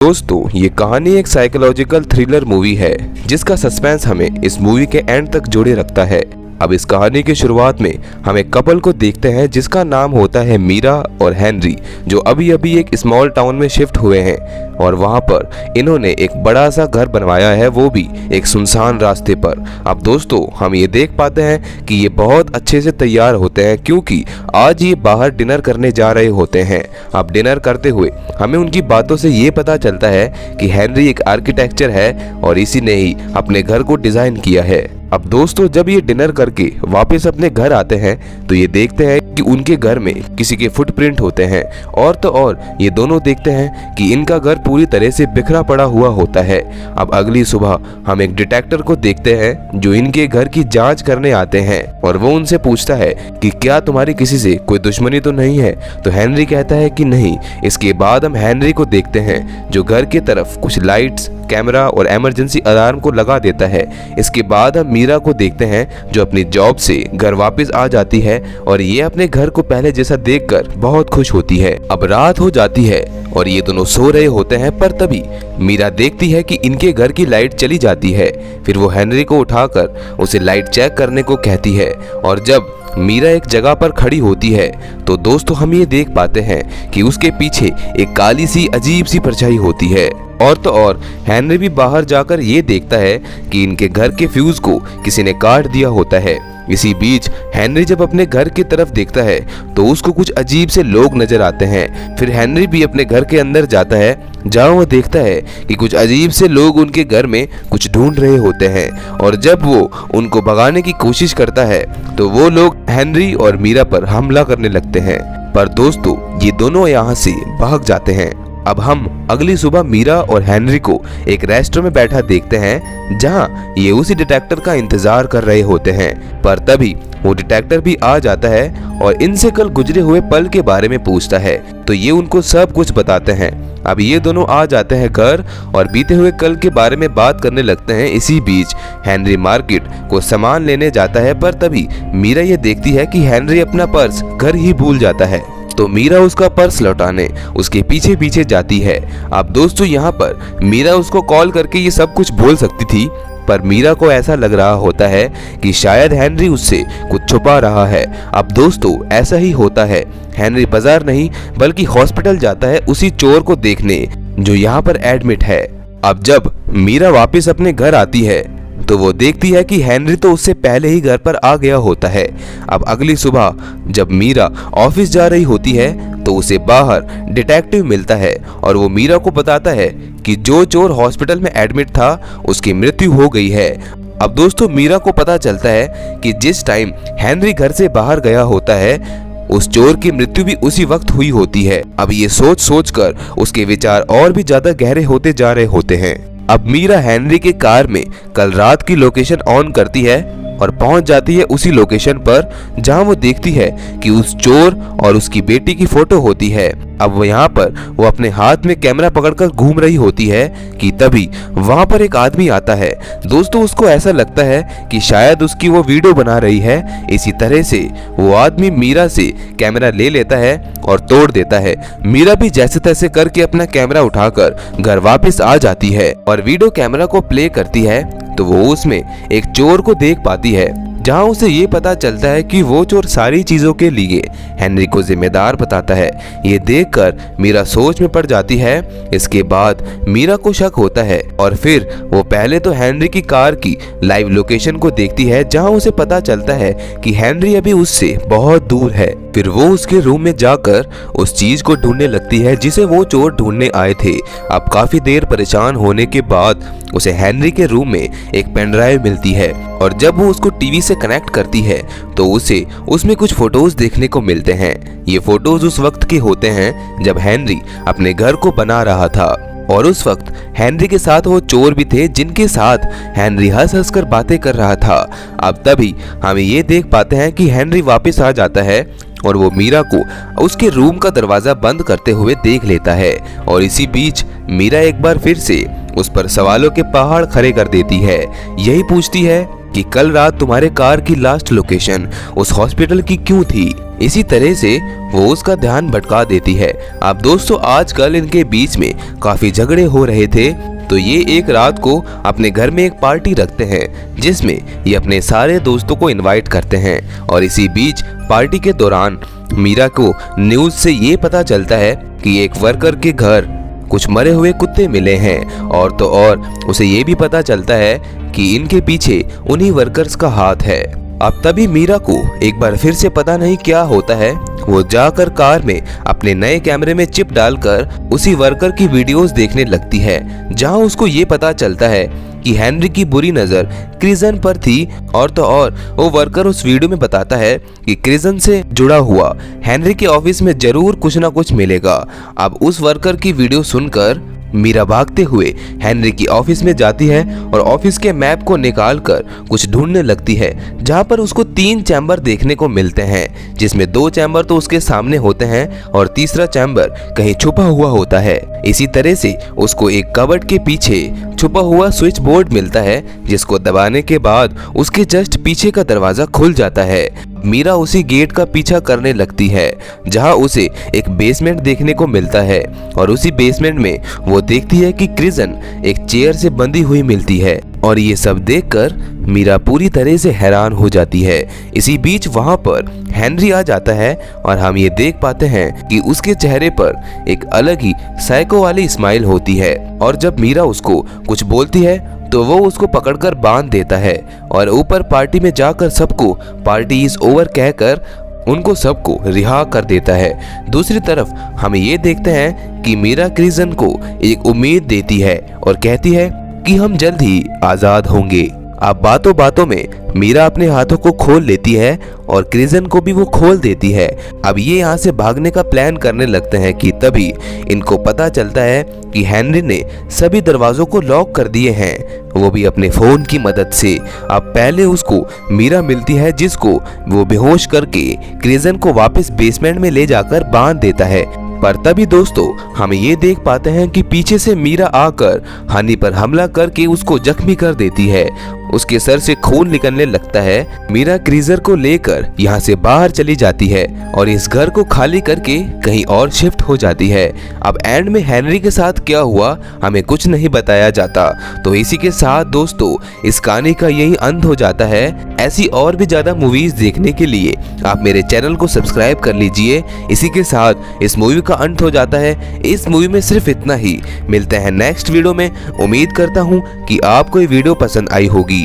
दोस्तों ये कहानी एक साइकोलॉजिकल थ्रिलर मूवी है जिसका सस्पेंस हमें इस मूवी के एंड तक जोड़े रखता है। अब इस कहानी की शुरुआत में हम एक कपल को देखते हैं जिसका नाम होता है मीरा और हेनरी, जो अभी अभी एक स्मॉल टाउन में शिफ्ट हुए हैं और वहां पर इन्होंने एक बड़ा सा घर बनवाया है, वो भी एक सुनसान रास्ते पर। अब दोस्तों हम ये देख पाते हैं कि ये बहुत अच्छे से तैयार होते हैं क्योंकि आज ये बाहर डिनर करने जा रहे होते हैं। अब डिनर करते हुए हमें उनकी बातों से ये पता चलता है कि हेनरी एक आर्किटेक्चर है और इसी ने ही अपने घर को डिजाइन किया है। अब दोस्तों जब ये डिनर करके वापस अपने घर आते हैं तो ये देखते हैं कि उनके घर में किसी के फुटप्रिंट होते हैं और तो और ये दोनों देखते हैं कि इनका घर पूरी तरह से बिखरा पड़ा हुआ होता है। अब अगली सुबह हम एक डिटेक्टर को देखते हैं जो इनके घर की जांच करने आते हैं और वो उनसे पूछता है कि क्या तुम्हारी किसी से कोई दुश्मनी तो नहीं है, तो हेनरी कहता है कि नहीं। इसके बाद हम हेनरी को देखते हैं जो घर की तरफ कुछ लाइट्स, कैमरा और इमरजेंसी अलार्म को लगा देता है। इसके बाद हम मीरा को देखते हैं जो अपनी जॉब से घर वापस आ जाती है और ये अपने घर को पहले जैसा देखकर बहुत खुश होती है। अब रात हो जाती है और ये दोनों सो रहे होते हैं, पर तभी मीरा देखती है कि इनके घर की लाइट चली जाती है। फिर वो हेनरी को उठाकर उसे लाइट चेक करने को कहती है और जब मीरा एक जगह पर खड़ी होती है तो दोस्तों हम ये देख पाते हैं कि उसके पीछे एक काली सी अजीब सी परछाई होती है। और तो और हेनरी भी बाहर जाकर ये देखता है कि इनके घर के फ्यूज को किसी ने काट दिया होता है। इसी बीच हेनरी जब अपने घर की तरफ देखता है तो उसको कुछ अजीब से लोग नजर आते हैं। फिर हेनरी भी अपने घर के अंदर जाता है जहाँ वो देखता है कि कुछ अजीब से लोग उनके घर में कुछ ढूंढ रहे होते हैं और जब वो उनको भगाने की कोशिश करता है तो वो लोग हेनरी और मीरा पर हमला करने लगते हैं। पर दोस्तों ये दोनों यहाँ से भाग जाते हैं। अब हम अगली सुबह मीरा और हेनरी को एक रेस्टोरेंट में बैठा देखते हैं जहां ये उसी डिटेक्टर का इंतजार कर रहे होते हैं। पर तभी वो डिटेक्टर भी आ जाता है और इनसे कल गुजरे हुए पल के बारे में पूछता है तो ये उनको सब कुछ बताते हैं। अब ये दोनों आ जाते हैं घर और बीते हुए कल के बारे में बात करने लगते हैं। इसी बीच हेनरी मार्केट को सामान लेने जाता है, पर तभी मीरा ये देखती है कि हेनरी अपना पर्स घर ही भूल जाता है तो मीरा उसका पर्स लौटाने उसके पीछे पीछे जाती है। अब दोस्तों यहाँ पर मीरा उसको कॉल करके ये सब कुछ बोल सकती थी, पर मीरा को ऐसा लग रहा होता है कि शायद हेनरी उससे कुछ छुपा रहा है। अब दोस्तों ऐसा ही होता है, हेनरी बाजार नहीं बल्कि हॉस्पिटल जाता है उसी चोर को देखने जो यहाँ पर एडमिट है। अब जब मीरा वापस अपने घर आती है तो वो देखती है कि हेनरी तो उससे पहले ही घर पर आ गया होता है। अब अगली सुबह जब मीरा ऑफिस जा रही होती है तो उसे बाहर डिटेक्टिव मिलता है और वो मीरा को बताता है कि जो चोर हॉस्पिटल में एडमिट था उसकी मृत्यु हो गई है। अब दोस्तों मीरा को पता चलता है कि जिस टाइम हेनरी घर से बाहर गया होता है उस चोर की मृत्यु भी उसी वक्त हुई होती है। अब ये सोच सोच कर उसके विचार और भी ज्यादा गहरे होते जा रहे होते हैं। अब मीरा हेनरी के कार में कल रात की लोकेशन ऑन करती है और पहुंच जाती है उसी लोकेशन पर जहां वो देखती है कि उस चोर और उसकी बेटी की फोटो होती है। अब वो यहाँ पर वो अपने हाथ में कैमरा पकड़कर घूम रही होती है कि तभी वहां पर एक आदमी आता है। दोस्तों उसको ऐसा लगता है कि शायद उसकी वो वीडियो बना रही है। इसी तरह से वो आदमी मीरा से कैमरा ले लेता है और तोड़ देता है। मीरा भी जैसे तैसे करके अपना कैमरा उठाकर घर वापस आ जाती है और वीडियो कैमरा को प्ले करती है तो वो उसमें एक चोर को देख पाती है जहां उसे ये पता चलता है कि वो चोर सारी चीजों के लिए हेनरी को जिम्मेदार बताता है। ये देखकर मीरा सोच में पड़ जाती है। इसके बाद मीरा को शक होता है और फिर वो पहले तो हेनरी की कार की लाइव लोकेशन को देखती है जहां उसे पता चलता है कि हेनरी अभी उससे बहुत दूर है। फिर वो उसके रूम में जाकर उस चीज को ढूंढने लगती है जिसे वो चोर ढूंढने आए थे। अब काफी देर परेशान होने के बाद उसे हेनरी के रूम में एक पेन ड्राइव मिलती है और जब वो उसको टीवी से कनेक्ट करती है तो उसे उसमें कुछ फोटोज देखने को मिलते हैं। ये फोटोज उस वक्त के होते हैं जब हेनरी अपने घर को बना रहा था और उस वक्त हेनरी के साथ वो चोर भी थे जिनके साथ हेनरी हंस हंस कर बातें कर रहा था। अब तभी हम ये देख पाते हैं कि हेनरी वापस आ जाता है और वो मीरा को उसके रूम का दरवाजा बंद करते हुए देख लेता है और इसी बीच मीरा एक बार फिर से उस पर सवालों के पहाड़ खड़े कर देती है। यही पूछती है कि कल रात तुम्हारे कार की लास्ट लोकेशन उस हॉस्पिटल की क्यों थी। इसी तरह से वो उसका ध्यान भटका देती है। अब दोस्तों आजकल इनके बीच में काफी झगड़े हो रहे थे, तो ये एक रात को अपने घर में एक पार्टी रखते हैं जिसमें ये अपने सारे दोस्तों को इनवाइट करते हैं। और इसी बीच पार्टी के दौरान मीरा को न्यूज से ये पता चलता है कि एक वर्कर के घर कुछ मरे हुए कुत्ते मिले हैं, और तो और उसे ये भी पता चलता है कि इनके पीछे उन्हीं वर्कर्स का हाथ है। अब तभी मीरा को एक बार फिर से पता नहीं क्या होता है, वो जाकर कार में अपने नए कैमरे में चिप डालकर उसी वर्कर की वीडियोस देखने लगती है, जहां उसको ये पता चलता है कि हेनरी की बुरी नजर क्रिजन पर थी। और तो और वो वर्कर उस वीडियो में बताता है कि क्रिजन से जुड़ा हुआ हेनरी के ऑफिस में जरूर कुछ ना कुछ मिलेगा। अब उस वर्कर की वीडियो सुनकर मीरा भागते हुए हेनरी की ऑफिस में जाती है और ऑफिस के मैप को निकालकर कुछ ढूंढने लगती है, जहां पर उसको 3 चैम्बर देखने को मिलते हैं, जिसमें 2 चैम्बर तो उसके सामने होते हैं और तीसरा चैम्बर कहीं छुपा हुआ होता है। इसी तरह से उसको एक कबर्ड के पीछे छुपा हुआ स्विच बोर्ड मिलता है, जिसको दबाने के बाद उसके जस्ट पीछे का दरवाजा खुल जाता है। मीरा उसी गेट का पीछा करने लगती है, जहां उसे एक बेसमेंट देखने को मिलता है, और उसी बेसमेंट में वो देखती है कि क्रिजन एक चेयर से बंधी हुई मिलती है। और ये सब देखकर मीरा पूरी तरह से हैरान हो जाती है। इसी बीच वहां पर हेनरी आ जाता है और हम ये देख पाते हैं कि उसके चेहरे पर एक अलग ही साइको वाली स्माइल होती है, और जब मीरा उसको कुछ बोलती है तो वो उसको पकड़कर बांध देता है और ऊपर पार्टी में जाकर सबको पार्टी इज ओवर कहकर उनको सबको रिहा कर देता है। दूसरी तरफ हम ये देखते हैं कि मीरा क्रिजन को एक उम्मीद देती है और कहती है कि हम जल्द ही आजाद होंगे। अब बातों बातों में मीरा अपने हाथों को खोल लेती है और क्रिजन को भी वो खोल देती है। अब ये यहाँ से भागने का प्लान करने लगते हैं कि तभी इनको पता चलता है कि हेनरी ने सभी दरवाजों को लॉक कर दिए हैं, वो भी अपने फोन की मदद से। अब पहले उसको मीरा मिलती है, जिसको वो बेहोश करके क्रिजन को वापस बेसमेंट में ले जाकर बांध देता है। पर तभी दोस्तों हम ये देख पाते हैं कि पीछे से मीरा आकर हनी पर हमला करके उसको जख्मी कर देती है। उसके सर से खून निकलने लगता है। मीरा क्रीजर को लेकर यहाँ से बाहर चली जाती है और इस घर को खाली करके कहीं और शिफ्ट हो जाती है। अब एंड में हेनरी के साथ क्या हुआ हमें कुछ नहीं बताया जाता। तो इसी के साथ दोस्तों इस कहानी का यही अंत हो जाता है। ऐसी और भी ज्यादा मूवीज देखने के लिए आप मेरे चैनल को सब्सक्राइब कर लीजिए। इसी के साथ इस मूवी का अंत हो जाता है। इस मूवी में सिर्फ इतना ही। मिलते हैं नेक्स्ट वीडियो में। उम्मीद करता हूँ कि आपको ये वीडियो पसंद आई होगी।